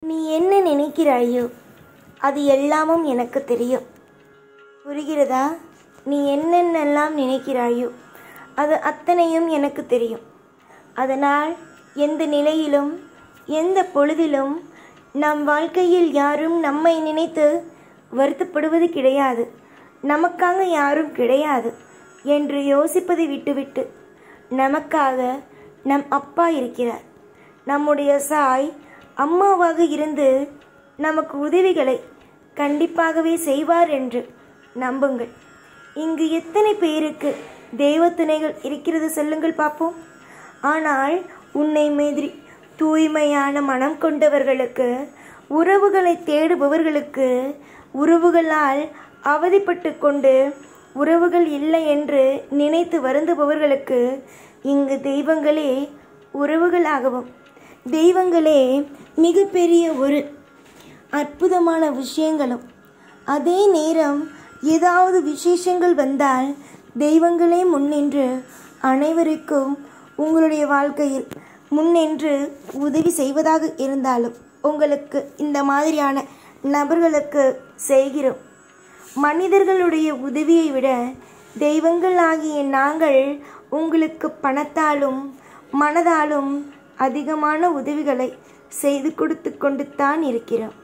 நீ என்ன நினைக்கிறாயோ அது எல்லாமும் எனக்கு தெரியும். புரிகிறதா? நீ என்னென்னலாம் நினைக்கிறாயோ அது அத்தனையும் எனக்கு தெரியும். அதனால் எந்த நிலையிலும் எந்த பொழுதிலும் நம் வாழ்க்கையில் யாரும் நம்மை நினைத்து வருத்தப்படுவது கிடையாது, நமக்காக யாரும் கிடையாது என்று யோசிப்பதை விட்டுவிட்டு நமக்காக நம் அப்பா இருக்கிறார். நம்முடைய சாய் அம்மாவாக இருந்து நமக்கு உதவிகளை கண்டிப்பாகவே செய்வார் என்று நம்புங்கள். இங்கு எத்தனை பேருக்கு தெய்வ துணைகள் இருக்கிறது சொல்லுங்கள் பார்ப்போம். ஆனால் உன்னை மாதிரி தூய்மையான மனம் கொண்டவர்களுக்கு, உறவுகளை தேடுபவர்களுக்கு, உறவுகளால் அவதிப்பட்டு கொண்டு உறவுகள் இல்லை என்று நினைத்து வருந்துபவர்களுக்கு இங்கு தெய்வங்களே உறவுகளாகவும், தெய்வங்களே மிகப்பெரிய ஒரு அற்புதமான விஷயங்களும், அதே நேரம் ஏதாவது விசேஷங்கள் வந்தால் தெய்வங்களே முன்னின்று அனைவருக்கும் உங்களுடைய வாழ்க்கையில் முன்னின்று உதவி செய்வதாக இருந்தாலும் உங்களுக்கு இந்த மாதிரியான நபர்களுக்கு செய்கிறோம். மனிதர்களுடைய உதவியை விட தெய்வங்கள் ஆகிய நாங்கள் உங்களுக்கு பணத்தாலும் மனதாலும் அதிகமான உதவிகளை செய்து கொடுத்து கொண்டு தான் இருக்கிறோம்.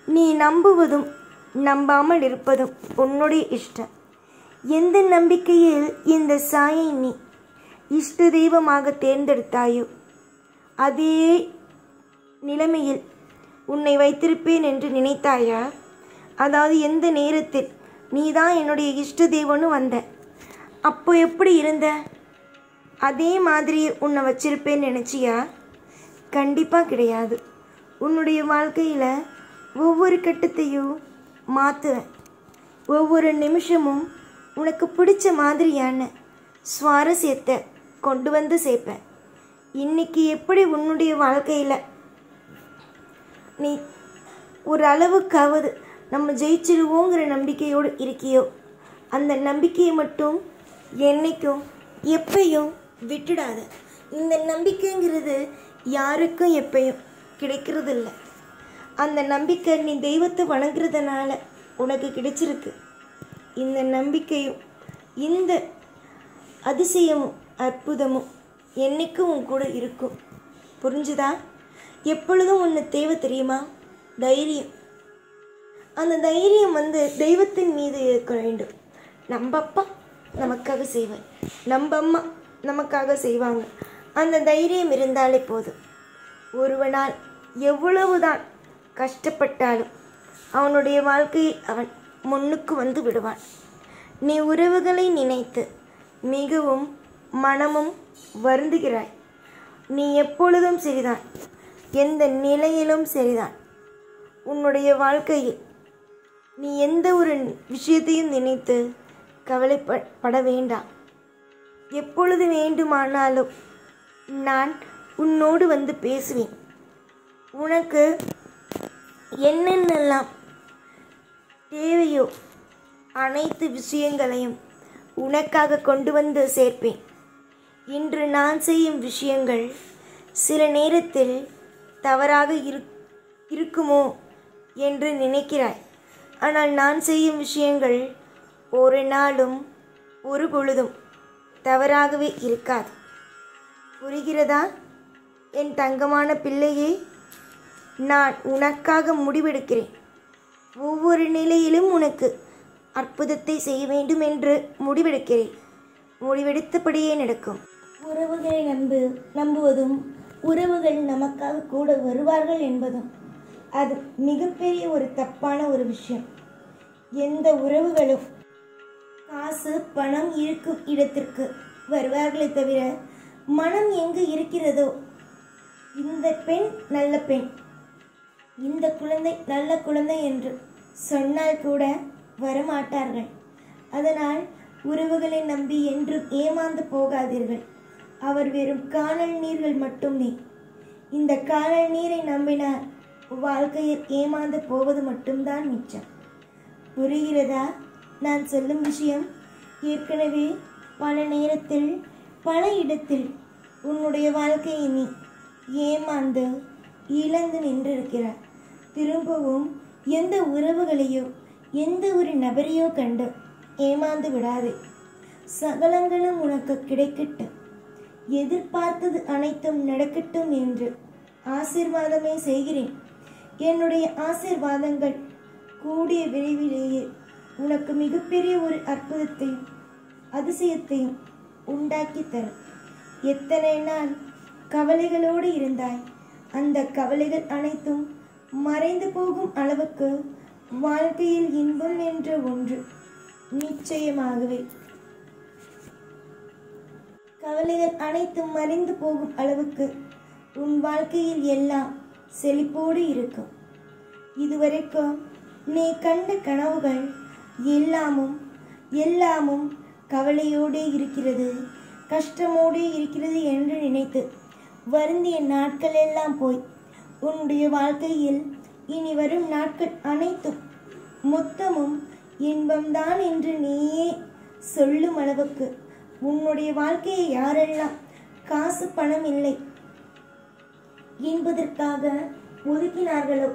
நீ நம்புவதும் நம்பாமல் இருப்பதும் உன்னுடைய இஷ்டம். எந்த நம்பிக்கையில் இந்த சாயை நீ இஷ்ட தெய்வமாக தேர்ந்தெடுத்தாயோ அதே நிலைமையில் உன்னை வைத்திருப்பேன் என்று நினைத்தாயா? அதாவது எந்த நேரத்தில் நீதான் என்னுடைய இஷ்ட தெய்வம்னு வந்த அப்போ எப்படி இருந்த அதே மாதிரி உன்னை வச்சிருப்பேன்னு நினச்சியா? கண்டிப்பாக கிடையாது. உன்னுடைய வாழ்க்கையில் ஒவ்வொரு கட்டத்தையும் மாற்றுவேன். ஒவ்வொரு நிமிஷமும் உனக்கு பிடிச்ச மாதிரியான சுவாரஸ்யத்தை கொண்டு வந்து சேர்ப்பேன். இன்னைக்கு எப்படி உன்னுடைய வாழ்க்கையில் நீ ஒரு அளவுக்காவது நம்ம ஜெயிச்சிருவோங்கிற நம்பிக்கையோடு இருக்கியோ, அந்த நம்பிக்கையை மட்டும் என்னைக்கும் எப்பையும் விட்டுடாத. இந்த நம்பிக்கைங்கிறது யாருக்கும் எப்பையும் கிடைக்கிறது இல்லை. அந்த நம்பிக்கை நீ தெய்வத்தை வணங்குறதுனால உனக்கு கிடைச்சிருக்கு. இந்த நம்பிக்கையும் இந்த அதிசயமும் அற்புதமும் என்னைக்கும் உன் கூட இருக்கும். புரிஞ்சுதா? எப்பொழுதும் ஒன்று தேவை தெரியுமா? தைரியம். அந்த தைரியம் தெய்வத்தின் மீது இருக்க வேண்டும். நம்ம அப்பா நமக்காக செய்வார், நம்ம அம்மா நமக்காக செய்வாங்க. அந்த தைரியம் இருந்தாலே போதும். ஒருவனால் எவ்வளவுதான் கஷ்டப்பட்டாலும் அவனுடைய வாழ்க்கையில் அவன் முன்னுக்கு வந்து விடுவான். நீ உறவுகளை நினைத்து மிகவும் மனமும் வருந்துகிறாய். நீ எப்பொழுதும் சரிதான், எந்த நிலையிலும் சரிதான். உன்னுடைய வாழ்க்கையில் நீ எந்த ஒரு விஷயத்தையும் நினைத்து கவலைப்பட வேண்டாம். எப்பொழுது வேண்டுமானாலும் நான் உன்னோடு வந்து பேசுவேன். உனக்கு என்னென்னலாம் தேவையோ அனைத்து விஷயங்களையும் உனக்காக கொண்டு வந்து சேர்ப்பேன். இன்று நான் செய்யும் விஷயங்கள் சில நேரத்தில் தவறாக இருக்குமோ என்று நினைக்கிறாய். ஆனால் நான் செய்யும் விஷயங்கள் ஒரு நாளும் ஒரு பொழுதும் தவறாகவே இருக்காது. புரிகிறதா என் தங்கமான பிள்ளையே? நான் உனக்காக முடிவெடுக்கிறேன். ஒவ்வொரு நிலையிலும் உனக்கு அற்புதத்தை செய்ய வேண்டும் என்று முடிவெடுக்கிறேன். முடிவெடுத்தபடியே நடக்கும். உறவுகளை நம்புவதும் உறவுகள் நமக்காக கூட வருவார்கள் என்பதும் அது மிகப்பெரிய ஒரு தப்பான ஒரு விஷயம். எந்த உறவுகளும் காசு பணம் இருக்கும் இடத்திற்கு வருவார்களே தவிர மனம் எங்கு இருக்கிறதோ, இந்த பெண் நல்ல பெண், இந்த குழந்தை நல்ல குழந்தை என்று சொன்னால் கூட வரமாட்டார்கள். அதனால் உறவுகளை நம்பி என்றும் ஏமாந்து போகாதீர்கள். அவர் வெறும் காணல் நீர்கள் மட்டுமே. இந்த காணல் நீரை நம்பினார் வாழ்க்கையில் ஏமாந்து போவது மட்டும்தான் மிச்சம். புரிகிறதா நான் சொல்லும் விஷயம்? ஏற்கனவே பல நேரத்தில் பல இடத்தில் உன்னுடைய வாழ்க்கையை நீ ஏமாந்து இழந்து நின்றிருக்கிறாய். திரும்பவும் எந்த உறவுகளையோ எந்த ஒரு நபரையோ கண்டு ஏமாந்து விடாதே. சகலங்களும் உனக்கு கிடைக்கட்டும், எதிர்பார்த்தது அனைத்தும் நடக்கட்டும் என்று ஆசீர்வாதமே செய்கிறேன். என்னுடைய ஆசீர்வாதங்கள் கூடிய விரைவிலேயே உனக்கு மிகப்பெரிய ஒரு அற்புதத்தையும் அதிசயத்தையும் உண்டாக்கி தரும். எத்தனை நாள் கவலைகளோடு இருந்தாய், அந்த கவலைகள் அனைத்தும் மறைந்து போகும் அளவுக்கு வாழ்க்கையில் இன்பம் என்ற ஒன்று நிச்சயமாகவே கவலைகள் அனைத்தும் மறைந்து போகும் அளவுக்கு உன் வாழ்க்கையில் எல்லாம் செழிப்போடு இருக்கும். இதுவரைக்கும் நீ கண்ட கனவுகள் எல்லாமும் கவலையோடே இருக்கிறது, கஷ்டமோடே இருக்கிறது என்று நினைத்து வருந்திய நாட்கள் எல்லாம் போய் உன்னுடைய வாழ்க்கையில் இனி வரும் நாட்கள் அனைத்தும் மொத்தமும் இன்பம்தான் என்று நீயே சொல்லும் அளவுக்கு உன்னுடைய வாழ்க்கையை யாரெல்லாம் காசு பணம் இல்லை என்பதற்காக ஒதுக்கினார்களோ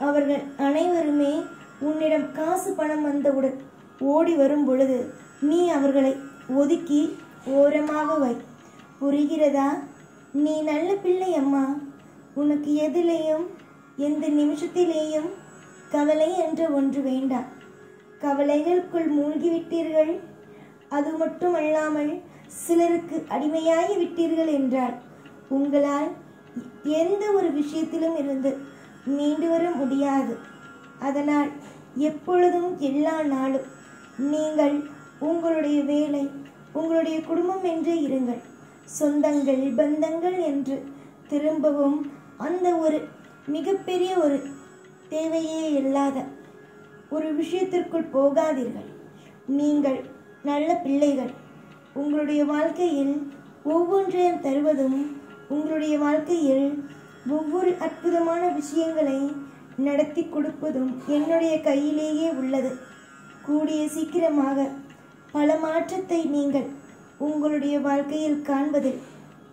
அவர்கள் அனைவருமே உன்னிடம் காசு பணம் வந்தவுடன் ஓடி வரும் பொழுது நீ அவர்களை ஒதுக்கி ஓரமாக வை. புரிகிறதா? நீ நல்ல பிள்ளை அம்மா. உனக்கு எதிலேயும் எந்த நிமிஷத்திலேயும் கவலை என்ற ஒன்று வேண்டாம். கவலைகளுக்குள் மூழ்கிவிட்டீர்கள், அது மட்டுமல்லாமல் சிலருக்கு அடிமையாகி விட்டீர்கள் என்றால் உங்களால் எந்த ஒரு விஷயத்திலும் இருந்து மீண்டு வர முடியாது. அதனால் எப்பொழுதும் எல்லா நாளும் நீங்கள் உங்களுடைய வேலை, உங்களுடைய குடும்பம் என்றே இருங்கள். சொந்தங்கள் பந்தங்கள் என்று திரும்பவும் அந்த ஒரு மிகப்பெரிய ஒரு தேவையே இல்லாத ஒரு விஷயத்திற்குள் போகாதீர்கள். நீங்கள் நல்ல பிள்ளைகள். உங்களுடைய வாழ்க்கையில் ஒவ்வொன்றையும் தருவதும் உங்களுடைய வாழ்க்கையில் ஒவ்வொரு அற்புதமான விஷயங்களை நடத்தி கொடுப்பதும் என்னுடைய கையிலேயே உள்ளது. கூடிய சீக்கிரமாக பல மாற்றத்தை நீங்கள் உங்களுடைய வாழ்க்கையில் காண்பதில்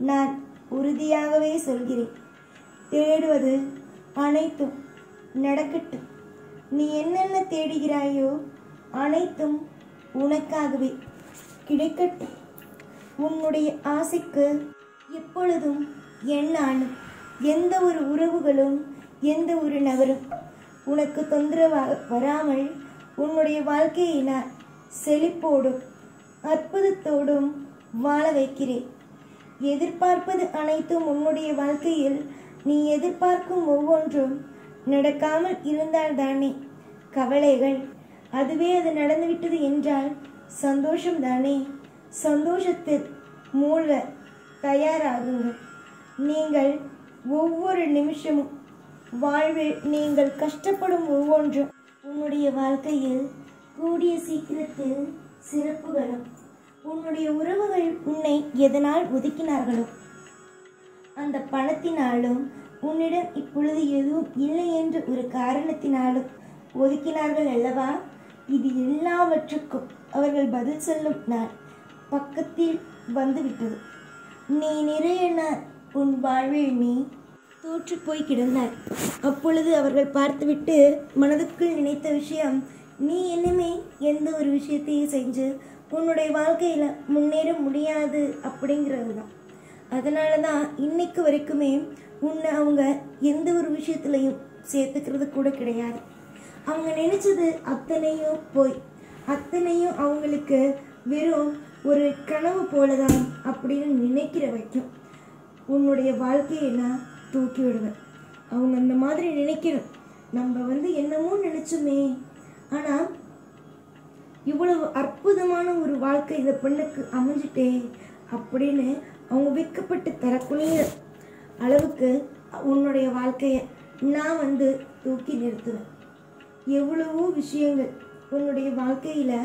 நான் உறுதியாகவே சொல்கிறேன். தேடுவது அனைத்தும் நடக்கட்டும். நீ என்னென்ன தேடுகிறாயோ அனைத்தும் உனக்காகவே கிடைக்கட்டும். உன்னுடைய ஆசைக்கு எப்பொழுதும் என்னாலும் எந்த ஒரு உறவுகளும் எந்த ஒரு நபரும் உனக்கு தொந்தரவாக வராமல் உன்னுடைய வாழ்க்கையை நான் செழிப்போடும் அற்புதத்தோடும் வாழ வைக்கிறேன். எதிர்பார்ப்பது அனைத்தும் உன்னுடைய வாழ்க்கையில் நீ எதிர்பார்க்கும் ஒவ்வொன்றும் நடக்காமல் இருந்தால்தானே கவலைகள். அதுவே அது நடந்துவிட்டது என்றால் சந்தோஷம்தானே. சந்தோஷத்தில் மூழ்க தயாராகுங்கள். நீங்கள் ஒவ்வொரு நிமிஷமும் வாழ்வில் நீங்கள் கஷ்டப்படும் ஒவ்வொன்றும் உன்னுடைய வாழ்க்கையில் கூடிய சீக்கிரத்தில் சிறப்புகளும். உன்னுடைய உறவுகள் உன்னை எதனால் ஒதுக்கினார்களோ அந்த பணத்தினாலும் உன்னிடம் இப்பொழுது எதுவும் இல்லை என்ற ஒரு காரணத்தினாலும் ஒதுக்கினார்கள் அல்லவா? இது எல்லாவற்றுக்கும் அவர்கள் பதில் சொல்லும் நாள் பக்கத்தில் வந்துவிட்டது. நீ நிறைய நாள் உன் வாழ்வில் நீ தோற்று போய் கிடந்தாய். அப்பொழுது அவர்கள் பார்த்துவிட்டு மனதுக்குள் நினைத்த விஷயம், நீ என்னமே எந்த ஒரு விஷயத்தையும் செஞ்சு உன்னுடைய வாழ்க்கையில் முன்னேற முடியாது அப்படிங்கிறது தான். அதனால தான் இன்னைக்கு வரைக்குமே உன்னை அவங்க எந்த ஒரு விஷயத்துலையும் சேர்த்துக்கிறது கூட கிடையாது. அவங்க நினைச்சது அத்தனையும் போய் அத்தனையும் அவங்களுக்கு வெறும் ஒரு கனவு போலதான் அப்படின்னு நினைக்கிற வரைக்கும் உன்னுடைய வாழ்க்கையை நான் தூக்கி விடுவேன். அவங்க அந்த மாதிரி நினைக்கணும். நம்ம என்னமோ நினைச்சோமே, ஆனால் இவ்வளவு அற்புதமான ஒரு வாழ்க்கை இந்த பெண்ணுக்கு அமைஞ்சிட்டே அப்படின்னு அவங்க வெட்கப்பட்டு தரக்கூடிய அளவுக்கு உன்னுடைய வாழ்க்கையை நான் தூக்கி நிறுத்துவேன். எவ்வளவோ விஷயங்கள் உன்னுடைய வாழ்க்கையில்,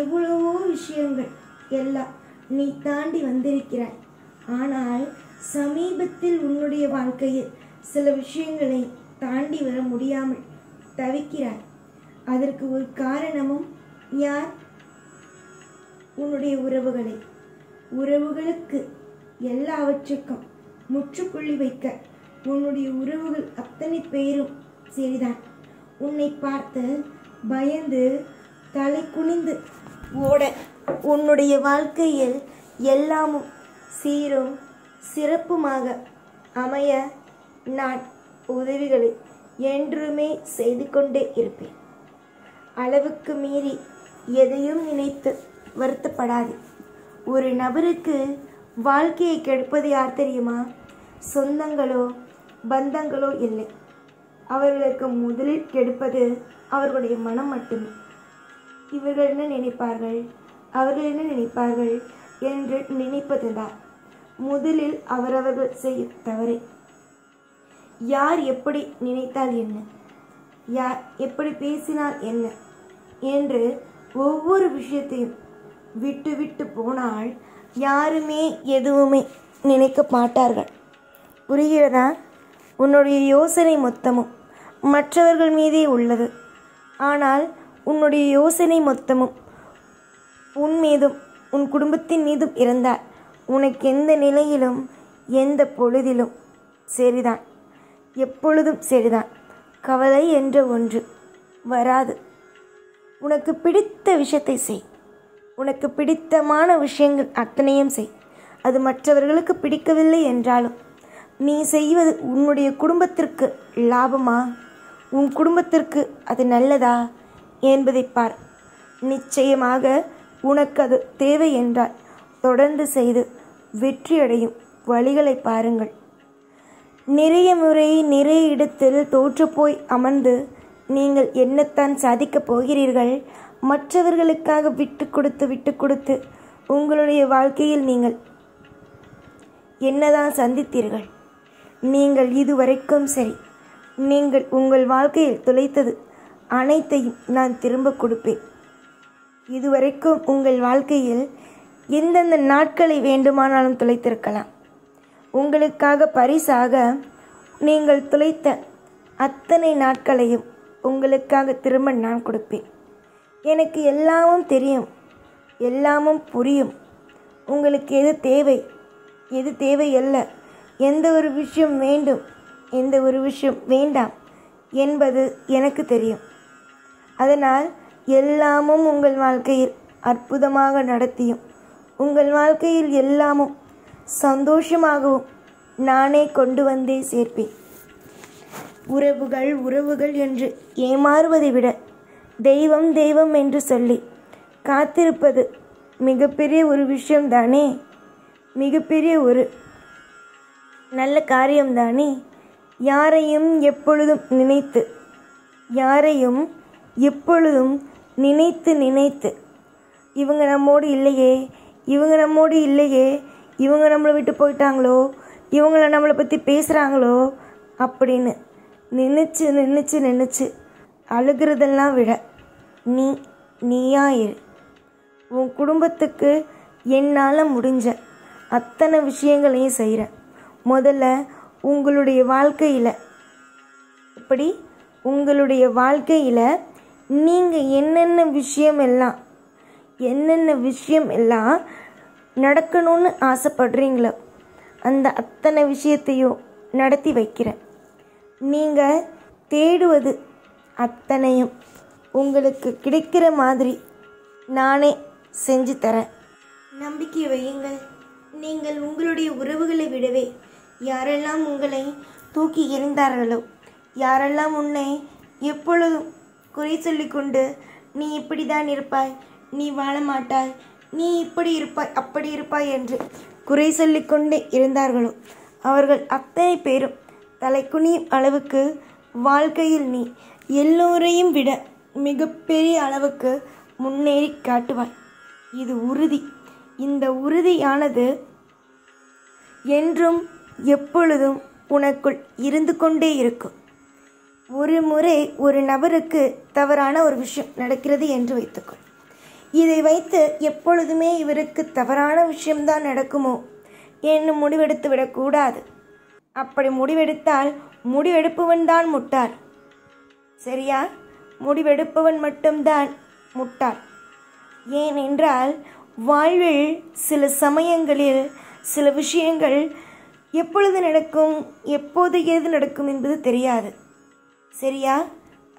எவ்வளவோ விஷயங்கள் எல்லாம் நீ தாண்டி வந்திருக்கிறாய். ஆனால் சமீபத்தில் உன்னுடைய வாழ்க்கையில் சில விஷயங்களை தாண்டி வர முடியாமல் தவிக்கிறாய். அதற்கு ஒரு காரணமும் யார்? உன்னுடைய உறவுகளுக்கு எல்லாவற்றுக்கும் முற்றுப்புள்ளி வைக்க உன்னுடைய உறவுகள் அத்தனை பேரும் சரிதான். உன்னை பார்த்து பயந்து தலை குனிந்து ஓட உன்னுடைய வாழ்க்கையில் எல்லாமும் சீரும் சிறப்புமாக அமைய நான் உதவிகளை என்றுமே செய்து கொண்டே இருப்பேன். அளவுக்கு மீறி எதையும் நினைத்து வருத்தப்படாது. ஒரு நபருக்கு வாழ்க்கையை கெடுப்பது யார் தெரியுமா? சொந்தங்களோ பந்தங்களோ இல்லை. அவர்களுக்கு முதலில் கெடுப்பது அவர்களுடைய மனம் மட்டுமே. இவர்கள் என்ன நினைப்பார்கள், அவர்கள் என்ன நினைப்பார்கள் என்று நினைப்பதுதான் முதலில் அவரவர்கள் செய்யும் தவறு. யார் எப்படி நினைத்தால் என்ன, யார் எப்படி பேசினால் என்ன என்று ஒவ்வொரு விஷயத்தையும் விட்டு விட்டு போனால் யாருமே எதுவுமே நினைக்க மாட்டார்கள். புரிகிறதா? உன்னுடைய யோசனை மொத்தமும் மற்றவர்கள் மீதே உள்ளது. ஆனால் உன்னுடைய யோசனை மொத்தமும் உன் மீதும் உன் குடும்பத்தின் மீதும் இருந்தால் உனக்கு எந்த நிலையிலும் எந்த பொழுதிலும் சரிதான், எப்பொழுதும் சரிதான். கவலை என்ற ஒன்று வராது. உனக்கு பிடித்த விஷயத்தை செய். உனக்கு பிடித்தமான விஷயங்கள் அத்தனையும் செய். அது மற்றவர்களுக்கு பிடிக்கவில்லை என்றாலும் நீ செய்வது உன்னுடைய குடும்பத்திற்கு லாபமா, உன் குடும்பத்திற்கு அது நல்லதா என்பதை பார். நிச்சயமாக உனக்கு அது தேவை என்றால் தொடர்ந்து செய்து வெற்றியடையும் வழிகளை பாருங்கள். நிறைய முறை நிறைய இடத்தில் தோற்றுப்போய் அமர்ந்து நீங்கள் என்னத்தான் சாதிக்கப் போகிறீர்கள்? மற்றவர்களுக்காக விட்டு கொடுத்து உங்களுடைய வாழ்க்கையில் நீங்கள் என்னதான் சந்தித்தீர்கள்? நீங்கள் இதுவரைக்கும் சரி, நீங்கள் உங்கள் வாழ்க்கையில் தொலைத்தது அனைத்தையும் நான் திரும்ப கொடுப்பேன். இதுவரைக்கும் உங்கள் வாழ்க்கையில் எந்தெந்த நாட்களை வேண்டுமானாலும் தொலைத்திருக்கலாம். உங்களுக்காக பரிசாக நீங்கள் தொலைத்த அத்தனை நாட்களையும் உங்களுக்காக திரும்ப நான் கொடுப்பேன். எனக்கு எல்லாமும் தெரியும், எல்லாமும் புரியும். உங்களுக்கு எது தேவை, எது தேவையல்ல, எந்த ஒரு விஷயம் வேண்டும், எந்த ஒரு விஷயம் வேண்டாம் என்பது எனக்கு தெரியும். அதனால் எல்லாமும் உங்கள் வாழ்க்கையில் அற்புதமாக நடத்தியும் உங்கள் வாழ்க்கையில் எல்லாமும் சந்தோஷமாகவும் நானே கொண்டு வந்தே சேர்ப்பேன். உறவுகள் உறவுகள் என்று ஏமாறுவதை விட தெய்வம் தெய்வம் என்று சொல்லி காத்திருப்பது மிகப்பெரிய ஒரு விஷயம்தானே, மிகப்பெரிய ஒரு நல்ல காரியம்தானே. யாரையும் எப்பொழுதும் நினைத்து இவங்க நம்மோடு இல்லையே, இவங்க நம்மோடு இல்லையே, இவங்க நம்மளை விட்டு போயிட்டாங்களோ, இவங்கள நம்மளை பற்றி பேசுகிறாங்களோ அப்படின்னு நினச்சி அழுகிறதெல்லாம் விட நீயா இரு. உன் குடும்பத்துக்கு என்னால் முடிஞ்ச அத்தனை விஷயங்களையும் செய்கிறேன். முதல்ல உங்களுடைய வாழ்க்கையில் நீங்கள் என்னென்ன விஷயம் எல்லாம் நடக்கணும்னு ஆசைப்படுறீங்களோ அந்த அத்தனை விஷயத்தையும் நடத்தி வைக்கிறேன். நீங்கள் தேடுவது அத்தனையும் உங்களுக்கு கிடைக்கிற மாதிரி நானே செஞ்சு தரேன். நம்பிக்கை வையுங்கள். நீங்கள் உங்களுடைய உறவுகளை விடவே யாரெல்லாம் உங்களை தூக்கி எறிந்தார்களோ, யாரெல்லாம் உன்னை எப்பொழுதும் குறை சொல்லிக்கொண்டு நீ இப்படி தான் இருப்பாய், நீ வாழ மாட்டாய், நீ இப்படி இருப்பாய் அப்படி இருப்பாய் என்று குறை சொல்லிக்கொண்டே இருந்தார்களோ அவர்கள் அத்தனை பேரும் தலை குனியும் அளவுக்கு வாழ்க்கையில் நீ எல்லோரையும் விட மிகப்பெரிய அளவுக்கு முன்னேறி காட்டுவாய். இது உறுதி. இந்த உறுதியானது என்றும் எப்பொழுதும் உனக்குள் இருந்து கொண்டே இருக்கும். ஒரு முறை ஒரு நபருக்கு தவறான ஒரு விஷயம் நடக்கிறது என்று வைத்துக்கொள். இதை வைத்து எப்பொழுதுமே இவருக்கு தவறான விஷயம்தான் நடக்குமோ என்று முடிவெடுத்து விடக்கூடாது. அப்படி முடிவெடுத்தால் முடிவெடுப்பவன் தான் முட்டாள். சரியா? முடிவெடுப்பவன் மட்டும்தான் முட்டாள். ஏனென்றால் வாழ்வில் சில சமயங்களில் சில விஷயங்கள் எப்பொழுது நடக்கும், எப்போது ஏது நடக்கும் என்பது தெரியாது. சரியா?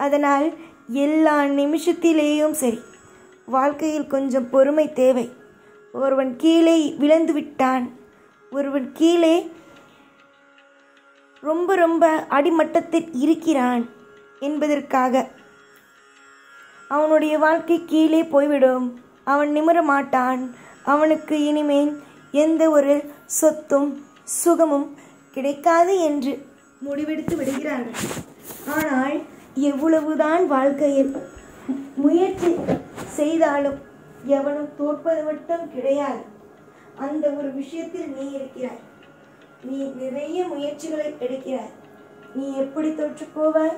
அதனால் எல்லா நிமிஷத்திலேயும் சரி, வாழ்க்கையில் கொஞ்சம் பொறுமை தேவை. ஒருவன் கீழே விழுந்து விட்டான், ஒருவன் கீழே ரொம்ப ரொம்ப அடிமட்டத்தில் இருக்கிறான் என்பதற்காக அவனுடைய வாழ்க்கை கீழே போய்விடும், அவன் நிமிர மாட்டான், அவனுக்கு இனிமேல் எந்த ஒரு சொத்தும் சுகமும் கிடைக்காது என்று முடிவெடுத்து விடுகிறார்கள். ஆனால் எவ்வளவுதான் வாழ்க்கையில் முயற்சி செய்தாலும் எவனும் தோற்பது மட்டும் கிடையாது. அந்த ஒரு விஷயத்தில் நீ இருக்கிறாய். நீ நிறைய முயற்சிகளை எடுக்கிறாய். நீ எப்படி தோற்று போவாய்?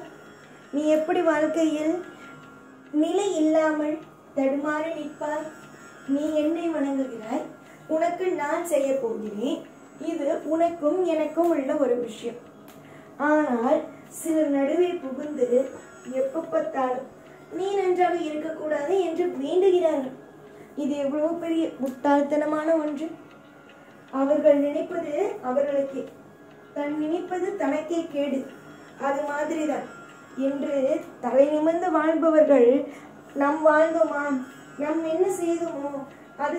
நீ எப்படி வாழ்க்கையில் நிலை இல்லாமல் தடுமாறி நிற்பாய்? நீ என்னை வணங்குகிறாய், உனக்கு நான் செய்ய போகிறேன். இது உனக்கும் எனக்கும் உள்ள ஒரு விஷயம். ஆனால் சிலர் நடுவே புகுந்து எப்ப பார்த்தாலும் நீ நன்றாக இருக்கக்கூடாது என்று வேண்டுகிறார்கள். இது எவ்வளவு பெரிய முட்டாள்தனமான ஒன்று. அவர்கள் நினைப்பது அவர்களுக்கே, தன் நினைப்பது தனக்கே கேடு. அது மாதிரிதான் என்று தலை நிமிர்ந்து வாழ்பவர்கள், நம் வாழ்ந்தோமா, நம் என்ன செய்தோமோ அது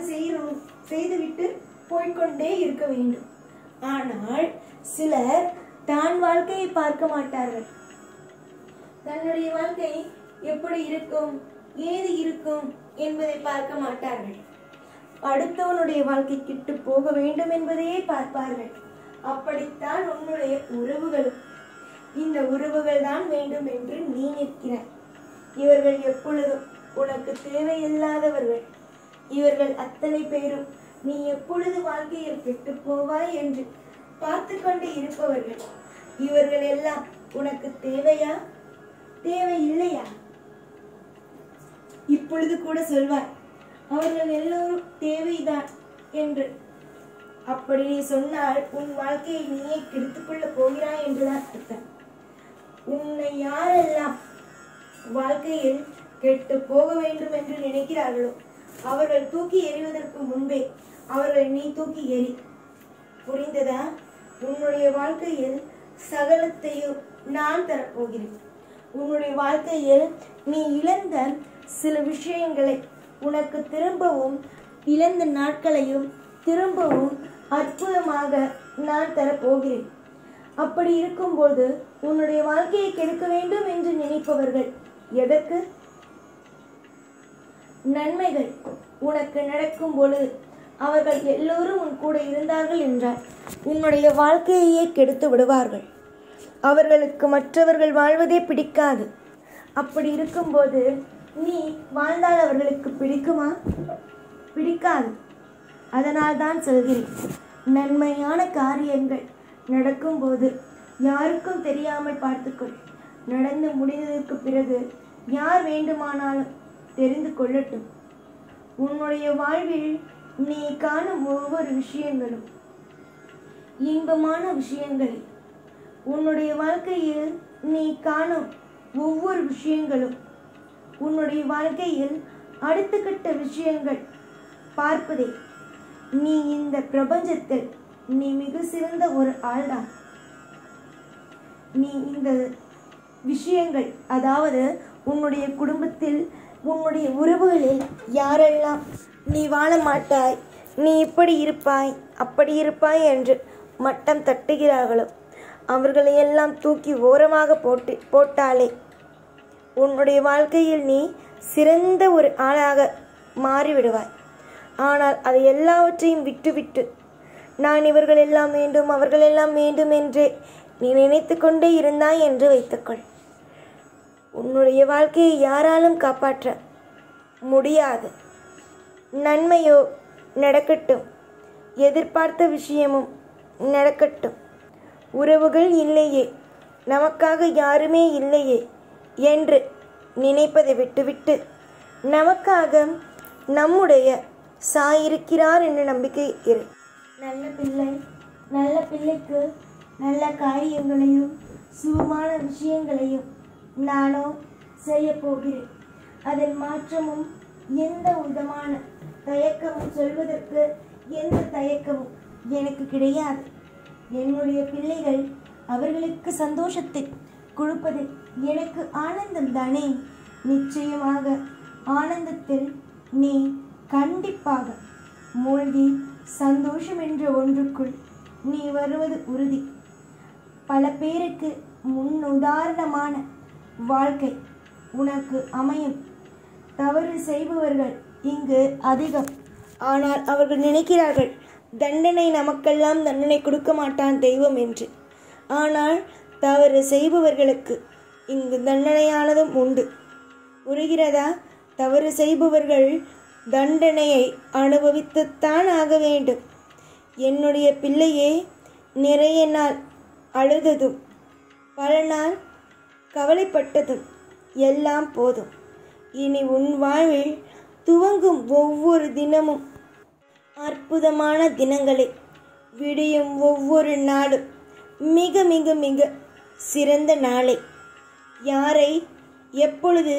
செய்துவிட்டு போய்கொண்டே இருக்க வேண்டும். ஆனால் சிலர் தான் வாழ்க்கையை பார்க்க மாட்டார்கள். தன்னுடைய வாழ்க்கை எப்படி இருக்கும், ஏது இருக்கும் என்பதை பார்க்க மாட்டார்கள். அடுத்தவனுடைய வாழ்க்கை கிட்டு போக வேண்டும் என்பதையே பார்ப்பார்கள். அப்படித்தான் உன்னுடைய உறவுகளும். இந்த உறவுகள் தான் வேண்டும் என்று நீ நிற்கிறாய். இவர்கள் எப்பொழுதும் உனக்கு தேவையில்லாதவர்கள். இவர்கள் அத்தனை பேரும் நீ எப்பொழுது வாழ்க்கையில் கெட்டு போவாய் என்று பார்த்து கொண்டு இருப்பவர்கள். இவர்கள் எல்லாம் உனக்கு தேவையா, தேவை இல்லையா? இப்பொழுது கூட சொல்வார், அவர்கள் எல்லோரும் தேவைதான் என்று. அப்படி நீ சொன்னால் உன் வாழ்க்கையை நீயே கெடுத்துக் கொள்ள போகிறாய் என்றுதான் அர்த்தம். உன்னை யாரெல்லாம் வாழ்க்கையில் கெட்டு போக வேண்டும் என்று நினைக்கிறார்களோ அவர்கள் தூக்கி எறிவதற்கு முன்பே அவர்கள் நீ தூக்கி எறி. புரிந்ததா? உன்னுடைய வாழ்க்கையில் சகலத்தையும் நான் தரப்போகிறேன். உன்னுடைய வாழ்க்கையில் நீ இழந்த சில விஷயங்களை உனக்கு திரும்பவும், இழந்த நாட்களையும் திரும்பவும் அற்புதமாக நான் தரப்போகிறேன். அப்படி இருக்கும்போது உன்னுடைய வாழ்க்கையை கெடுக்க வேண்டும் என்று நினைப்பவர்கள் எதற்கு? நன்மைகள் உனக்கு நடக்கும் பொழுது அவர்கள் எல்லோரும் உன் கூட இருந்தார்கள் என்றால் உன்னுடைய வாழ்க்கையே கெடுத்து விடுவார்கள். அவர்களுக்கு மற்றவர்கள் வாழ்வதே பிடிக்காது. அப்படி இருக்கும்போது நீ வாழ்ந்தால் அவர்களுக்கு பிடிக்குமா? பிடிக்காது. அதனால் தான் சொல்கிறேன், நன்மையான காரியங்கள் நடக்கும்போது யாருக்கும் தெரியாமல் பார்த்துக்கொள். நடந்து முடிந்ததற்கு பிறகு யார் வேண்டுமானாலும் தெரிந்து கொள்ளட்டும். உன்னுடைய வாழ்வில் நீ காணும் ஒவ்வொரு விஷயங்களும் இன்பமான விஷயங்கள். உன்னுடைய வாழ்க்கையில் நீ காணும் ஒவ்வொரு விஷயங்களும் உன்னுடைய வாழ்க்கையில் அடுத்த கட்ட விஷயங்கள் பார்ப்பதே. நீ இந்த பிரபஞ்சத்தில் நீ மிக சிறந்த ஒரு ஆள்தான். நீ இந்த விஷயங்கள், அதாவது உன்னுடைய குடும்பத்தில், உன்னுடைய உறவுகளில் யாரெல்லாம் நீ வாழ மாட்டாய், நீ இப்படி இருப்பாய், அப்படி இருப்பாய் என்று மட்டம் தட்டுகிறார்களோ அவர்களையெல்லாம் தூக்கி ஓரமாக போட்டாலே உன்னுடைய வாழ்க்கையில் நீ சிறந்த ஒரு ஆளாக மாறிவிடுவாய். ஆனால் அதை எல்லாவற்றையும் விட்டுவிட்டு நான் இவர்களெல்லாம் வேண்டும், அவர்களெல்லாம் வேண்டும் என்றே நீ நினைத்து கொண்டே இருந்தாய் என்று வைத்துக்கொள். உன்னுடைய வாழ்க்கையை யாராலும் காப்பாற்ற முடியாது. நன்மையோ நடக்கட்டும், எதிர்பார்த்த விஷயமும் நடக்கட்டும். உறவுகள் இல்லையே, நமக்காக யாருமே இல்லையே என்று நினைப்பதை விட்டுவிட்டு நமக்காக நம்முடைய சாயிருக்கிறார் என்ற நம்பிக்கை இரு. நல்ல பிள்ளை, நல்ல பிள்ளைக்கு நல்ல காரியங்களையும் சுகமான விஷயங்களையும் நானோ செய்ய போகிறேன். அதில் மாற்றமும் எந்த விதமான தயக்கமும், சொல்வதற்கு எந்த தயக்கமும் எனக்கு கிடையாது. என்னுடைய பிள்ளைகள் அவர்களுக்கு சந்தோஷத்தை கொடுப்பது எனக்கு ஆனந்தம் தானே. நிச்சயமாக ஆனந்தத்தில் நீ கண்டிப்பாக மூழ்கி சந்தோஷம் என்ற ஒன்றுக்குள் நீ வருவது உறுதி. பல பேருக்கு முன்னுதாரணமான வாழ்க்கை உனக்கு அமையும். தவறு செய்பவர்கள் இங்கு அதிகம். ஆனால் அவர்கள் நினைக்கிறார்கள் தண்டனை நமக்கெல்லாம் தண்டனை கொடுக்க மாட்டான் தெய்வம் என்று. ஆனால் தவறு செய்பவர்களுக்கு இங்கு தண்டனையானதும் உண்டு. புரிகிறதா? தவறு செய்பவர்கள் தண்டனையை அனுபவித்துத்தான் ஆக வேண்டும். என்னுடைய பிள்ளையே, நிறைய நாள் அழுததும் பல நாள் கவலைப்பட்டதும் எல்லாம் போதும். இனி உன் வாழ்வில் துவங்கும் ஒவ்வொரு தினமும் அற்புதமான தினங்களை, விடியும் ஒவ்வொரு நாளும் மிக மிக மிக சிறந்த நாளை. யாரை எப்பொழுது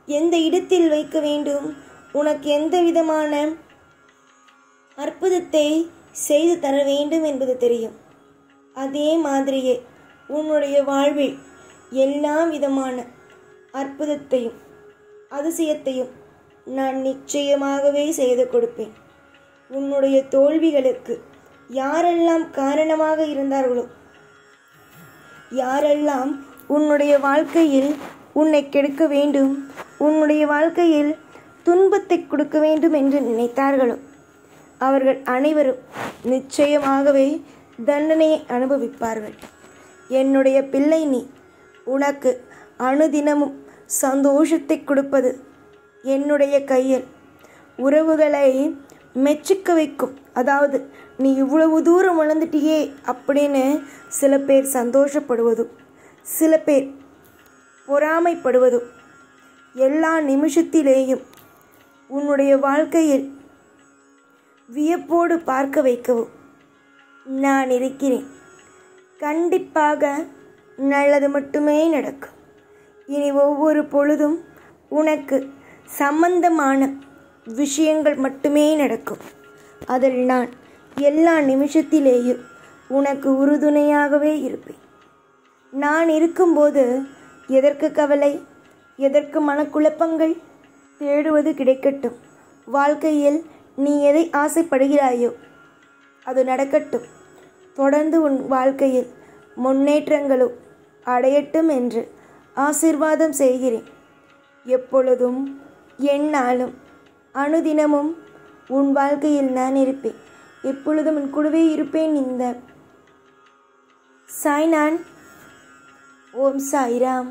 எந்த இடத்தில் வைக்க வேண்டும், உனக்கு எந்த விதமான அற்புதத்தை செய்து தர வேண்டும் என்பது தெரியும். அதே மாதிரியே உன்னுடைய வாழ்வில் எல்லா விதமான அற்புதத்தையும் அதிசயத்தையும் நான் நிச்சயமாகவே செய்து கொடுப்பேன். உன்னுடைய தோல்விகளுக்கு யாரெல்லாம் காரணமாக இருந்தார்களோ, யாரெல்லாம் உன்னுடைய வாழ்க்கையில் உன்னை கெடுக்க வேண்டும், உன்னுடைய வாழ்க்கையில் துன்பத்தை கொடுக்க வேண்டும் என்று நினைத்தார்களோ, அவர்கள் அனைவரும் நிச்சயமாகவே தண்டனையை அனுபவிப்பார்கள். என்னுடைய பிள்ளை நீ. உனக்கு அனுதினமும் சந்தோஷத்தை கொடுப்பது என்னுடைய கையில். உறவுகளை மெச்சிக்க வைக்கும், அதாவது நீ இவ்வளவு தூரம் வளர்ந்துட்டியே அப்படின்னு சில பேர் சந்தோஷப்படுவதும் சில பேர் பொறாமைப்படுவதும் எல்லா நிமிஷத்திலேயும் உன்னுடைய வாழ்க்கையில் வியப்போடு பார்க்க வைக்கவும் நான் இருக்கிறேன். கண்டிப்பாக நல்லது மட்டுமே நடக்கும். இனி ஒவ்வொரு பொழுதும் உனக்கு சம்பந்தமான விஷயங்கள் மட்டுமே நடக்கும். அதில் நான் எல்லா நிமிஷத்திலேயும் உனக்கு உறுதுணையாகவே இருப்பேன். நான் இருக்கும்போது எதற்கு கவலை, எதற்கு மனக்குழப்பங்கள்? தேடுவது கிடைக்கட்டும். வாழ்க்கையில் நீ எதை ஆசைப்படுகிறாயோ அது நடக்கட்டும். தொடர்ந்து உன் வாழ்க்கையில் முன்னேற்றங்களும் அடையட்டும் என்று ஆசீர்வாதம் செய்கிறேன். எப்பொழுதும் எந்நாளும் அனுதினமும் உன் வாழ்க்கையில் நான் இருப்பேன். எப்பொழுதும் உன் கூடவே இருப்பேன். இந்த சாய்நான். ஓம் சாய்ராம்.